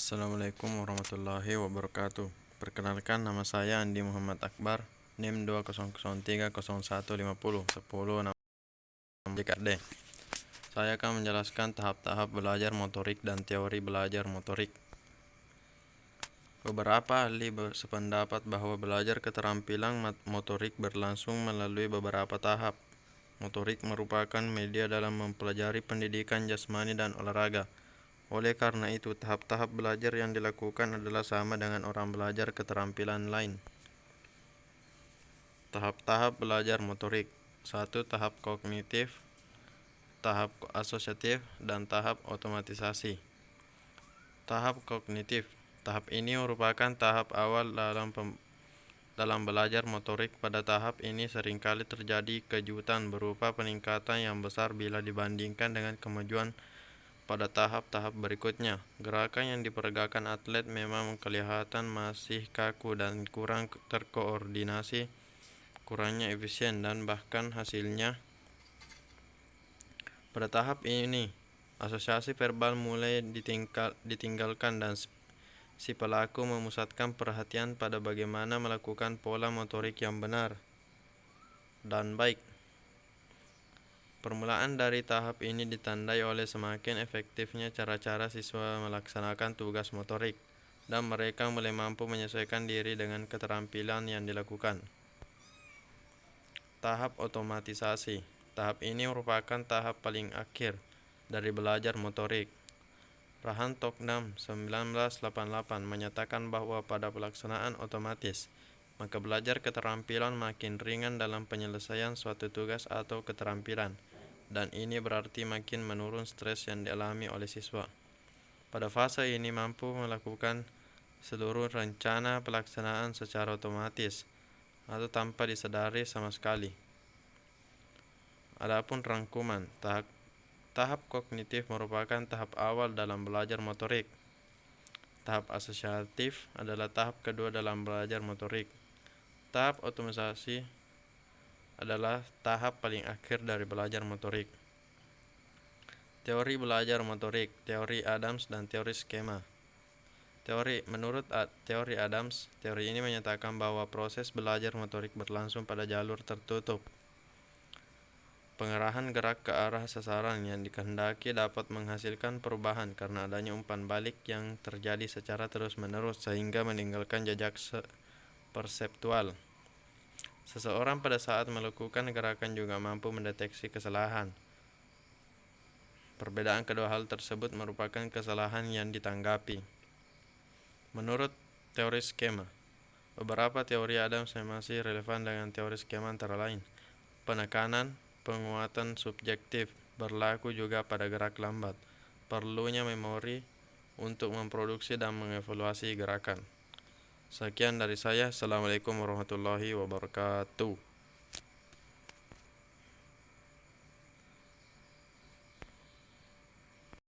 Assalamualaikum warahmatullahi wabarakatuh. Perkenalkan, nama saya Andi Muhammad Akbar, NIM 20030150 JKD. Saya akan menjelaskan tahap-tahap belajar motorik dan teori belajar motorik. Beberapa ahli sependapat bahwa belajar keterampilan motorik berlangsung melalui beberapa tahap. Motorik merupakan media dalam mempelajari pendidikan jasmani dan olahraga. Oleh karena itu, tahap-tahap belajar yang dilakukan adalah sama dengan orang belajar keterampilan lain. Tahap-tahap belajar motorik. 1. Tahap kognitif, tahap asosiatif, dan tahap otomatisasi. Tahap kognitif. Tahap ini merupakan tahap awal dalam belajar motorik. Pada tahap ini seringkali terjadi kejutan berupa peningkatan yang besar bila dibandingkan dengan kemajuan pada tahap-tahap berikutnya. Gerakan yang diperagakan atlet memang kelihatan masih kaku dan kurang terkoordinasi, kurangnya efisien, dan bahkan hasilnya. Pada tahap ini, asosiasi verbal mulai ditinggalkan dan si pelaku memusatkan perhatian pada bagaimana melakukan pola motorik yang benar dan baik. Permulaan dari tahap ini ditandai oleh semakin efektifnya cara-cara siswa melaksanakan tugas motorik, dan mereka mulai mampu menyesuaikan diri dengan keterampilan yang dilakukan. Tahap otomatisasi. Tahap ini merupakan tahap paling akhir dari belajar motorik. Rahan Tokdam 1988 menyatakan bahwa pada pelaksanaan otomatis, maka belajar keterampilan makin ringan dalam penyelesaian suatu tugas atau keterampilan, dan ini berarti makin menurun stres yang dialami oleh siswa. Pada fase ini mampu melakukan seluruh rencana pelaksanaan secara otomatis atau tanpa disadari sama sekali. Adapun rangkuman, tahap kognitif merupakan tahap awal dalam belajar motorik. Tahap asosiatif adalah tahap kedua dalam belajar motorik. Tahap otomatisasi adalah tahap paling akhir dari belajar motorik. Teori belajar motorik, teori Adams dan teori skema. Menurut teori Adams, teori ini menyatakan bahwa proses belajar motorik berlangsung pada jalur tertutup. Pengarahan gerak ke arah sasaran yang dikehendaki dapat menghasilkan perubahan karena adanya umpan balik yang terjadi secara terus-menerus sehingga meninggalkan jejak perseptual. Seseorang pada saat melakukan gerakan juga mampu mendeteksi kesalahan. Perbedaan kedua hal tersebut merupakan kesalahan yang ditanggapi. Menurut teori skema, beberapa teori Adams masih relevan dengan teori skema, antara lain penekanan, penguatan subjektif berlaku juga pada gerak lambat, perlunya memori untuk memproduksi dan mengevaluasi gerakan. Sekian dari saya. Assalamualaikum warahmatullahi wabarakatuh.